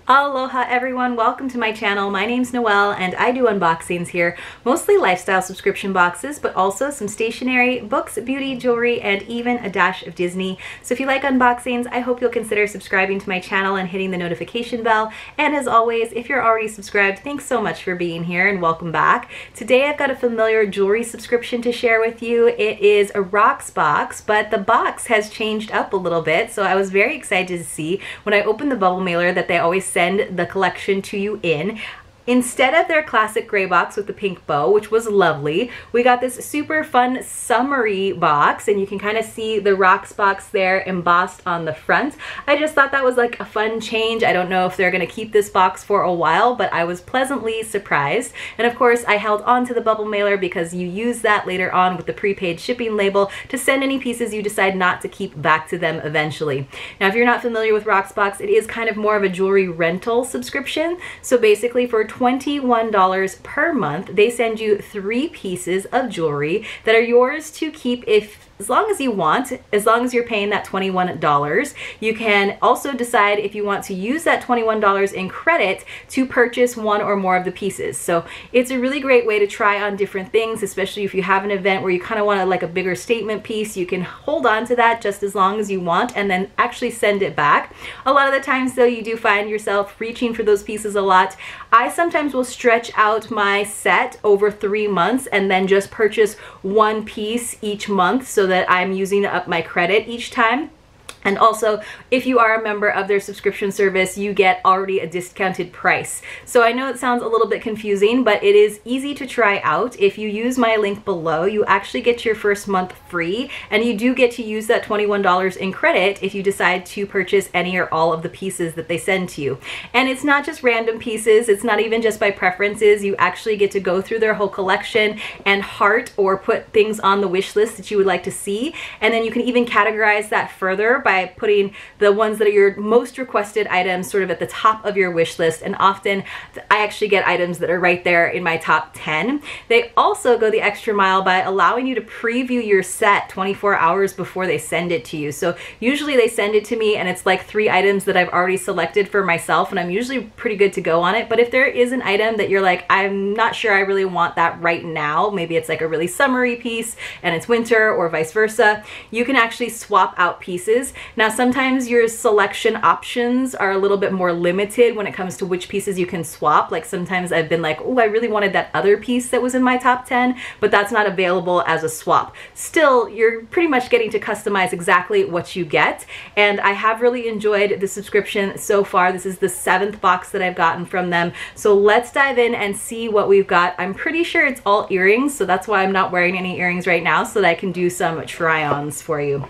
Aloha everyone, welcome to my channel. My name's Noelle and I do unboxings here, mostly lifestyle subscription boxes, but also some stationery, books, beauty, jewelry, and even a dash of Disney. So if you like unboxings, I hope you'll consider subscribing to my channel and hitting the notification bell. And as always, if you're already subscribed, thanks so much for being here and welcome back. Today I've got a familiar jewelry subscription to share with you. It is a Rocksbox, but the box has changed up a little bit, so I was very excited to see when I opened the bubble mailer that they always send the collection to you in. Instead of their classic gray box with the pink bow, which was lovely, we got this super fun summery box, and you can kind of see the Rocksbox there embossed on the front. I just thought that was like a fun change. I don't know if they're going to keep this box for a while, but I was pleasantly surprised. And of course, I held on to the bubble mailer because you use that later on with the prepaid shipping label to send any pieces you decide not to keep back to them eventually. Now, if you're not familiar with Rocksbox, it is kind of more of a jewelry rental subscription. So basically for $21 per month, they send you 3 pieces of jewelry that are yours to keep as long as you want, as long as you're paying that $21. You can also decide if you want to use that $21 in credit to purchase one or more of the pieces. So it's a really great way to try on different things, especially if you have an event where you kind of want like a bigger statement piece. You can hold on to that just as long as you want and then actually send it back. A lot of the times though, you do find yourself reaching for those pieces a lot. I sometimes will stretch out my set over 3 months and then just purchase one piece each month so that I'm using up my credit each time. And also, if you are a member of their subscription service, you get already a discounted price. So I know it sounds a little bit confusing, but it is easy to try out. If you use my link below, you actually get your first month free, and you do get to use that $21 in credit if you decide to purchase any or all of the pieces that they send to you. And it's not just random pieces, it's not even just by preferences. You actually get to go through their whole collection and heart or put things on the wish list that you would like to see. And then you can even categorize that further by putting the ones that are your most requested items sort of at the top of your wish list. And often I actually get items that are right there in my top 10. They also go the extra mile by allowing you to preview your set 24 hours before they send it to you. So usually they send it to me and it's like 3 items that I've already selected for myself, and I'm usually pretty good to go on it. But if there is an item that you're like, I'm not sure I really want that right now, maybe it's like a really summery piece and it's winter or vice versa, you can actually swap out pieces. Now, sometimes your selection options are a little bit more limited when it comes to which pieces you can swap. Like sometimes I've been like, oh, I really wanted that other piece that was in my top 10, but that's not available as a swap. Still, you're pretty much getting to customize exactly what you get. And I have really enjoyed the subscription so far. This is the 7th box that I've gotten from them. So let's dive in and see what we've got. I'm pretty sure it's all earrings, so that's why I'm not wearing any earrings right now, so that I can do some try-ons for you.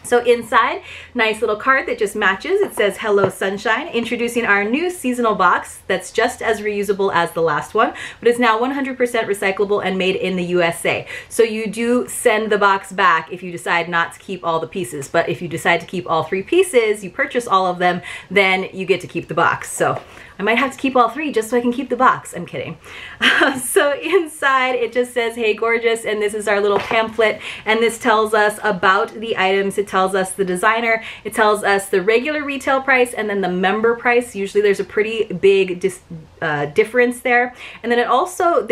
So inside, nice little card that just matches. It says, "Hello Sunshine," introducing our new seasonal box that's just as reusable as the last one, but is now 100% recyclable and made in the USA. So you do send the box back if you decide not to keep all the pieces, but if you decide to keep all 3 pieces, you purchase all of them, then you get to keep the box. So I might have to keep all 3 just so I can keep the box. I'm kidding. So inside it just says, "Hey gorgeous," and this is our little pamphlet, and this tells us about the items. It tells us the designer, it tells us the regular retail price, and then the member price. Usually there's a pretty big difference there. And then it also,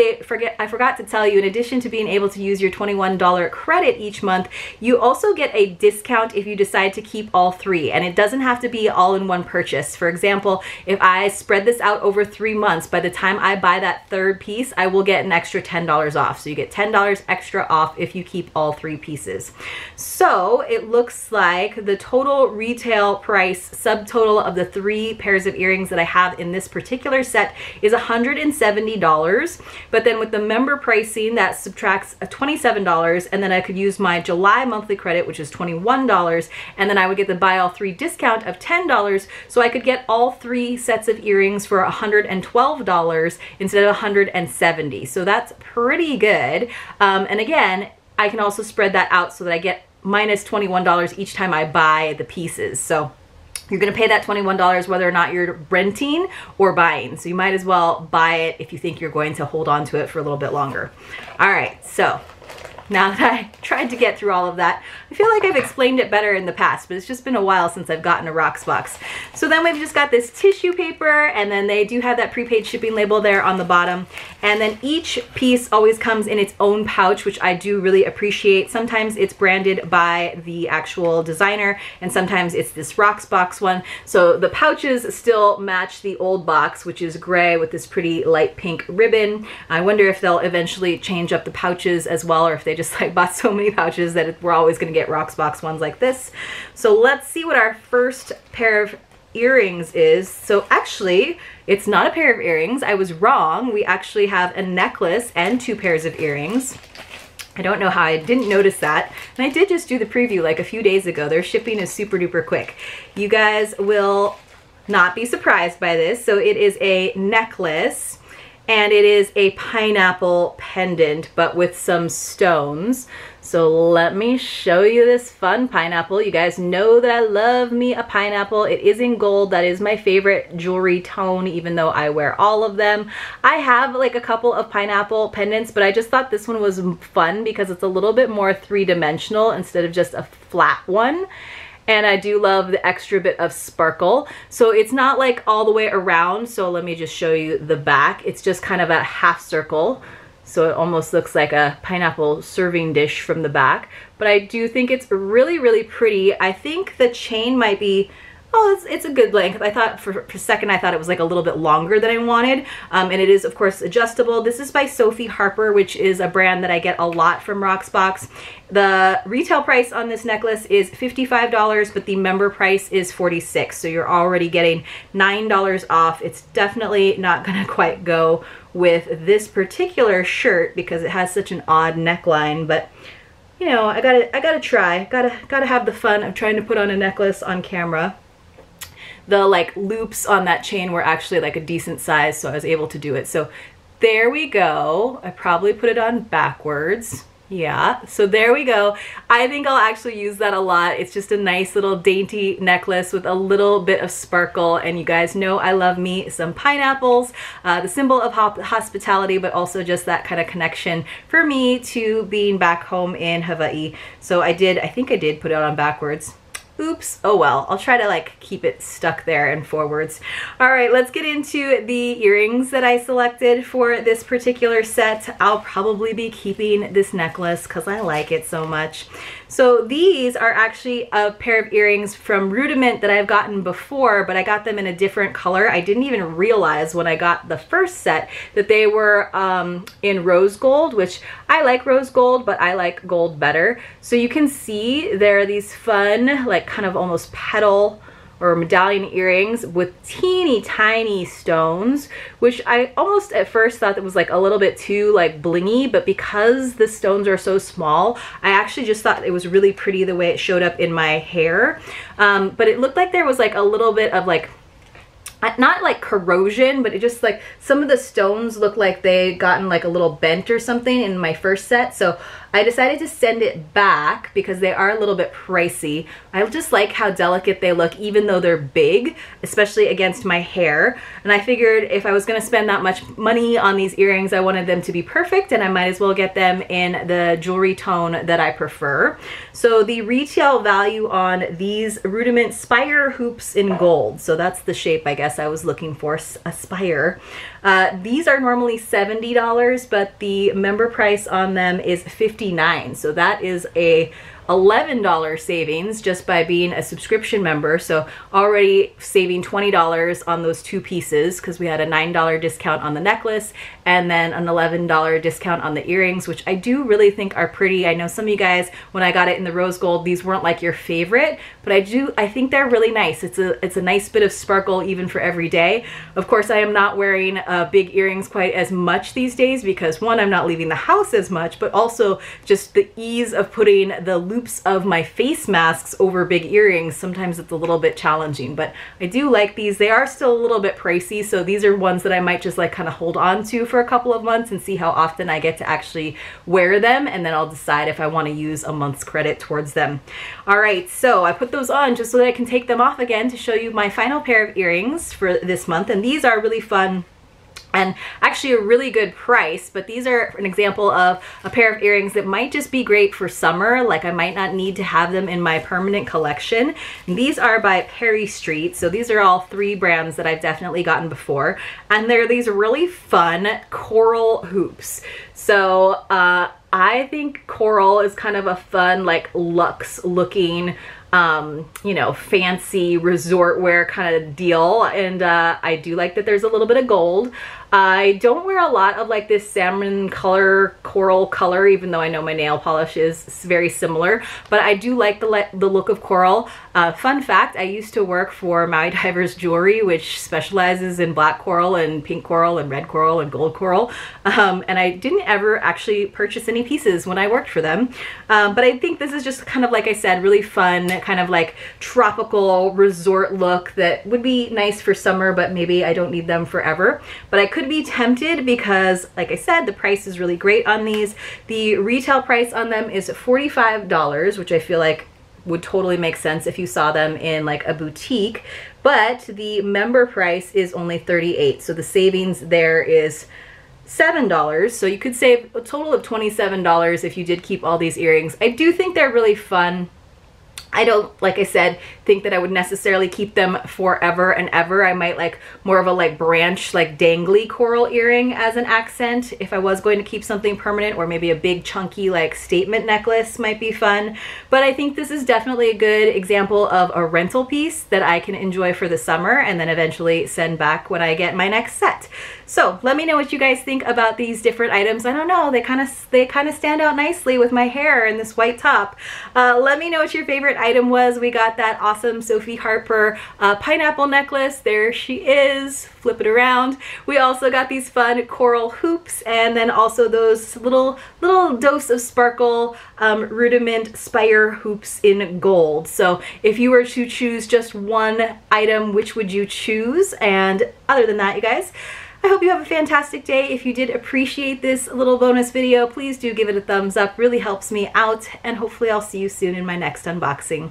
I forgot to tell you, in addition to being able to use your $21 credit each month, you also get a discount if you decide to keep all 3. And it doesn't have to be all in one purchase. For example, if I spread this out over 3 months, by the time I buy that 3rd piece, I will get an extra $10 off. So you get $10 extra off if you keep all 3 pieces. So it looks like the total retail price subtotal of the 3 pairs of earrings that I have in this particular set is $170. But then with the member pricing, that subtracts a $27, and then I could use my July monthly credit, which is $21, and then I would get the buy all 3 discount of $10. So I could get all 3 sets of earrings for $112 instead of $170. So that's pretty good. And again, I can also spread that out so that I get minus $21 each time I buy the pieces. So you're going to pay that $21 whether or not you're renting or buying. So you might as well buy it if you think you're going to hold on to it for a little bit longer. All right, so now that I tried to get through all of that. I feel like I've explained it better in the past, but it's just been a while since I've gotten a Rocksbox. So then we've just got this tissue paper, and then they do have that prepaid shipping label there on the bottom. And then each piece always comes in its own pouch, which I do really appreciate. Sometimes it's branded by the actual designer, and sometimes it's this Rocksbox one. So the pouches still match the old box, which is gray with this pretty light pink ribbon. I wonder if they'll eventually change up the pouches as well, or if they just like bought so many pouches that we're always going to get Rocksbox ones like this. So let's see what our first pair of earrings is. So actually, it's not a pair of earrings. I was wrong. We actually have a necklace and 2 pairs of earrings. I don't know how I didn't notice that. And I did just do the preview like a few days ago. Their shipping is super duper quick. You guys will not be surprised by this. So it is a necklace, and it is a pineapple pendant, but with some stones. So let me show you this fun pineapple. You guys know that I love me a pineapple. It is in gold. That is my favorite jewelry tone, even though I wear all of them. I have like a couple of pineapple pendants, but I just thought this one was fun because it's a little bit more three-dimensional instead of just a flat one. And I do love the extra bit of sparkle. So it's not like all the way around. So let me just show you the back. It's just kind of a half circle. So it almost looks like a pineapple serving dish from the back. But I do think it's really, really pretty. I think the chain might be, oh, it's a good length. I thought for a second, I thought it was like a little bit longer than I wanted. And it is, of course, adjustable. This is by Sophie Harper, which is a brand that I get a lot from Rocksbox. The retail price on this necklace is $55, but the member price is $46. So you're already getting $9 off. It's definitely not gonna quite go with this particular shirt because it has such an odd neckline, but you know, I gotta try. Gotta have the fun of trying to put on a necklace on camera. The like loops on that chain were actually like a decent size, so I was able to do it. So there we go. I probably put it on backwards. Yeah, so there we go. I think I'll actually use that a lot. It's just a nice little dainty necklace with a little bit of sparkle, and you guys know I love me some pineapples, the symbol of hospitality, but also just that kind of connection for me to being back home in Hawaii. So I think I did put it on backwards. Oops, oh well, I'll try to like keep it stuck there and forwards. All right, let's get into the earrings that I selected for this particular set. I'll probably be keeping this necklace because I like it so much. So these are actually a pair of earrings from Rudiment that I've gotten before, but I got them in a different color. I didn't even realize when I got the first set that they were in rose gold, which I like rose gold, but I like gold better. So you can see there are these fun, like kind of almost petal or medallion earrings with teeny tiny stones, which I almost at first thought that was like a little bit too like blingy, but because the stones are so small, I actually just thought it was really pretty the way it showed up in my hair. But it looked like there was like a little bit of like, not like corrosion, but it just like some of the stones look like they gotten like a little bent or something in my first set. So I decided to send it back because they are a little bit pricey. I just like how delicate they look even though they're big, especially against my hair. And I figured if I was gonna spend that much money on these earrings, I wanted them to be perfect, and I might as well get them in the jewelry tone that I prefer. So the retail value on these Rudiment spire hoops in gold, so that's the shape I guess I was looking for, a spire. These are normally $70, but the member price on them is $59. So that is a $11 savings just by being a subscription member. So already saving $20 on those 2 pieces because we had a $9 discount on the necklace and then an $11 discount on the earrings, which I do really think are pretty. I know some of you guys, when I got it in the rose gold, these weren't like your favorite, but I think they're really nice. It's a nice bit of sparkle even for every day. Of course, I am not wearing big earrings quite as much these days because one, I'm not leaving the house as much, but also just the ease of putting the loops of my face masks over big earrings. Sometimes it's a little bit challenging, but I do like these. They are still a little bit pricey, so these are ones that I might just like kind of hold on to for a couple of months and see how often I get to actually wear them, and then I'll decide if I want to use a month's credit towards them. All right, so I put those on just so that I can take them off again to show you my final pair of earrings for this month, and these are really fun. and actually a really good price. But these are an example of a pair of earrings that might just be great for summer, like I might not need to have them in my permanent collection. And these are by Perry Street, so these are all 3 brands that I've definitely gotten before, and they're these really fun coral hoops. So I think coral is kind of a fun, like luxe looking, you know, fancy resort wear kind of deal, and I do like that there's a little bit of gold. I don't wear a lot of like this salmon color, coral color, even though I know my nail polish is very similar, but I do like the look of coral. Fun fact, I used to work for Maui Divers Jewelry, which specializes in black coral and pink coral and red coral and gold coral, and I didn't ever actually purchase any pieces when I worked for them, but I think this is just kind of, like I said, really fun, kind of like tropical resort look that would be nice for summer, but maybe I don't need them forever. But I could be tempted because, like I said, the price is really great on these. The retail price on them is $45, which I feel like would totally make sense if you saw them in like a boutique, but the member price is only $38, so the savings there is $7, so you could save a total of $27 if you did keep all these earrings. I do think they're really fun. I don't, like I said, think that I would necessarily keep them forever and ever. I might like more of a like branch, like dangly coral earring as an accent if I was going to keep something permanent, or maybe a big chunky like statement necklace might be fun. But I think this is definitely a good example of a rental piece that I can enjoy for the summer and then eventually send back when I get my next set. So let me know what you guys think about these different items. I don't know, they kind of stand out nicely with my hair and this white top. Let me know what your favorite item was. We got that awesome Sophie Harper pineapple necklace. There she is. Flip it around. We also got these fun coral hoops, and then also those little dose of sparkle rudiment spire hoops in gold. So if you were to choose just one item, which would you choose? And other than that, you guys, I hope you have a fantastic day. If you did appreciate this little bonus video, please do give it a thumbs up. Really helps me out, and hopefully I'll see you soon in my next unboxing.